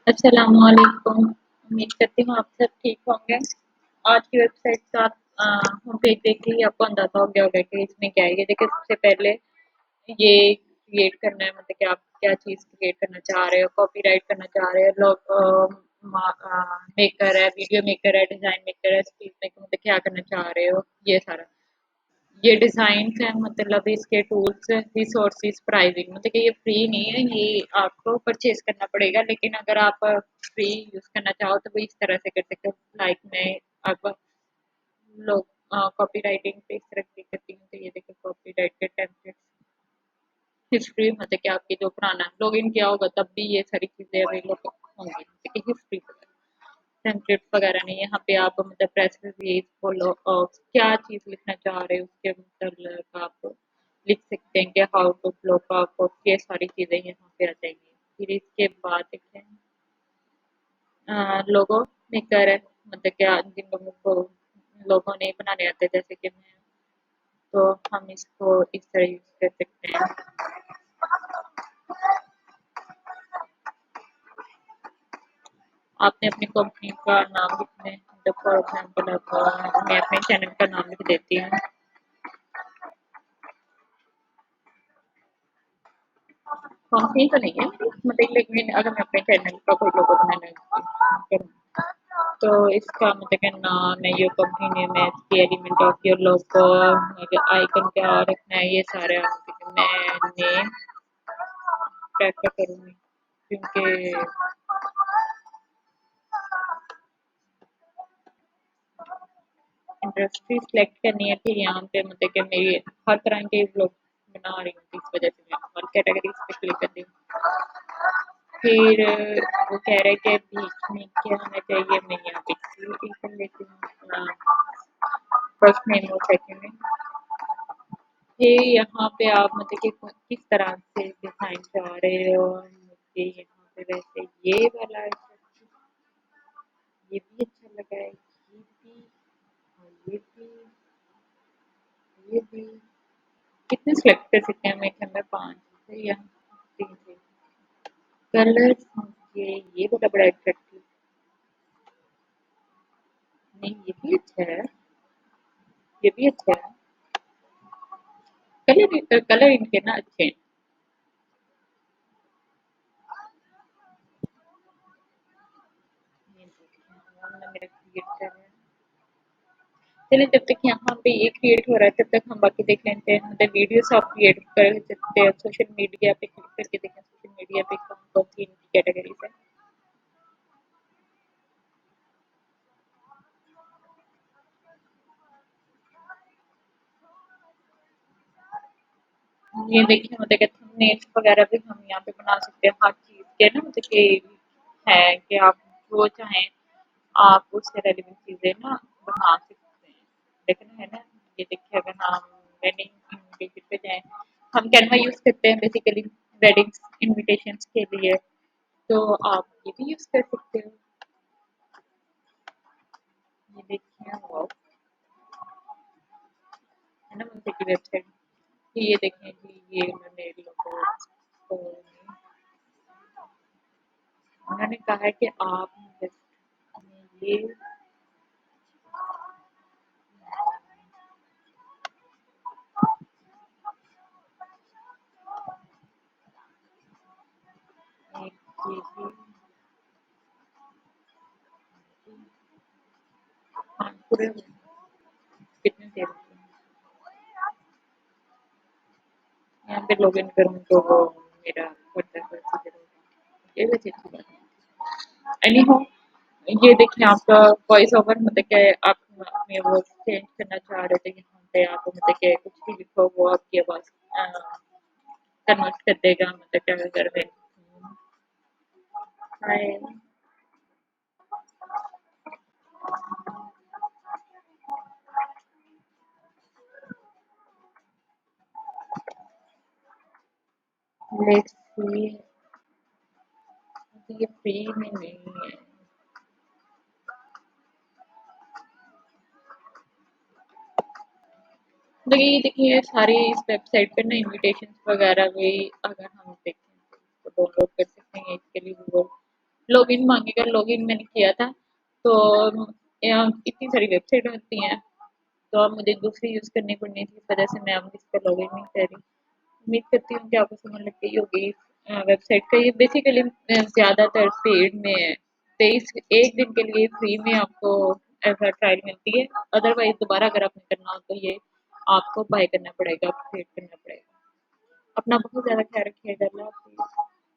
अस्सलामुअलैकुम। उम्मीद करती हूँ आप सब ठीक होंगे। आज की वेबसाइट का होम पेज देख के ही आपको अंदाजा हो गया होगा कि इसमें क्या है। ये देखिए, सबसे पहले ये क्रिएट करना है, मतलब कि आप क्या चीज़ क्रिएट करना चाह रहे हो, कॉपीराइट करना चाह रहे हो, मेकर है, वीडियो मेकर है, डिज़ाइन मेकर है, स्पीच मेकर, मतलब क्या करना चाह रहे हो, ये सारा। ये डिज़ाइन्स हैं, मतलब इसके टूल्स, रिसोर्सेज, प्राइसिंग, मतलब कि ये फ्री नहीं है, ये आपको परचेज करना पड़ेगा। लेकिन अगर आप फ्री यूज़ करना चाहो तो वो इस तरह से कर सकते हो। लाइक मैं अब लोग कॉपी राइटिंग पे इस तरह क्लिक करती हूँ तो ये देखिए कॉपी राइट के टेम्पलेट हिस्ट्री, मतलब कि आपकी जो पुराना लॉगिन किया होगा तब भी ये सारी चीज़ें अवेलेबल होंगी, जैसे कि हिस्ट्री टेम्पलेट वगैरह नहीं। यहाँ पे आप मतलब प्रेस रिलीज फॉलो क्या चीज़ लिखना चाह रहे हो उसके मतलब आप लिख सकते हैं कि हाउ टू ब्लॉक अप, ये सारी चीज़ें यहाँ पे आ जाएंगी। फिर इसके बाद देखें लोगो मेकर है, मतलब क्या जिन लोगों को लोगो नहीं बनाने आते जैसे कि मैं, तो हम इसको इस तरह यूज कर सकते हैं। आपने अपनी कंपनी का नाम लिखना है, मतलब फॉर एग्जाम्पल आप मैं अपने चैनल का नाम लिख देती हूँ। कंपनी तो नहीं है मतलब, लेकिन अगर मैं अपने चैनल का कोई लोगो बनाना करूँ तो इसका मतलब क्या नाम है, ये कंपनी नेम है, इसकी element of your logo, icon क्या रखना है, ये सारे मैं नेम प्रेफर करूँगी क्योंकि इंडस्ट्री सिलेक्ट करनी है। फिर यहाँ पे मतलब कि मेरी हर तरह के ब्लॉग बना रही हूँ, इस वजह से मैं हर कैटेगरी पे क्लिक करती हूँ। फिर वो कह रहे कि बीच में क्या होना चाहिए, मैं यहाँ पे कर लेती हूँ फर्स्ट नेम और सेकंड नेम। फिर यहाँ पे आप मतलब कि किस तरह से डिजाइन चाह रहे हो, मुझे यहाँ पे वैसे ये वाला ये भी अच्छा लगा है, ये भी और ये भी कितने सेलेक्ट कर सकते हैं, मेरे ख्याल में 5 से या 3 से। कलर्स मुझे ये वाला बड़ा अट्रैक्टिव, नहीं ये भी अच्छा है, ये भी अच्छा है। कलर कलर इनके ना अच्छे हैं। ये देखिए, हमने मेरा क्रिएट कर रहा है। चलिए जब तक यहाँ पे ये क्रिएट हो रहा है तब तक हम बाकी देख लेते हैं, मतलब वीडियोस आप क्रिएट कर सकते हैं। सोशल मीडिया पे क्लिक करके देखें, सोशल मीडिया पे कौन कौन सी इनकी कैटेगरीज है। ये देखिए मतलब कि थंबनेल्स वगैरह भी हम यहाँ पे बना सकते हैं, हर चीज़ के ना मतलब कि है कि आप जो चाहें आप उससे रेलिवेंट चीज़ें ना बना सकते हैं। लेकिन है ना, ये देखिए अगर हम वेडिंग इनविटेशन पे जाएँ, हम कैनवा यूज़ करते हैं बेसिकली वेडिंग्स इनविटेशंस के लिए, तो आप ये भी यूज़ कर सकते हो। ये देखिए वाओ! है ना उनसे की वेबसाइट। ये देखें कि ये उन्होंने लोगो को उन्होंने कहा है कि आप जस्ट ये एक ये हाँ, पूरे कितने देर यहाँ पे लॉगिन करूँ तो वो मेरा व्हाट्सएप पर ये वैसे अच्छी बात है। एनी हो, ये देखिए आपका वॉइस ओवर मतलब कि आप अपनी वो चेंज करना चाह रहे थे, यहाँ पे आप मतलब कि कुछ भी लिखो वो आपकी आवाज़ कन्वर्ट कर देगा, मतलब कि अगर मैं हाय लेट्स सी, ये फ्री में नहीं है। देखिए ये देखिए सारी इस वेबसाइट पे ना इनविटेशंस वगैरह भी अगर हम देखें तो डाउनलोड कर सकते हैं, इसके लिए गूगल लॉगिन मांगेगा, लॉगिन मैंने किया था। तो यहाँ इतनी सारी वेबसाइट होती हैं, तो अब मुझे दूसरी यूज़ करनी पड़नी थी, इस वजह से मैं अब इस पर लॉगिन नहीं कर रही। उम्मीद करती हूँ कि आपको समझ लग गई होगी। वेबसाइट का ये बेसिकली ज़्यादातर पेड में है। 23 एक दिन के लिए फ्री में आपको ऐसा ट्रायल मिलती है। अदरवाइज दोबारा अगर आपने करना हो तो ये आपको बाय करना पड़ेगा, पेड करना पड़ेगा। अपना बहुत ज़्यादा ख्याल रखिएगा। अल्लाह हाफ़िज़।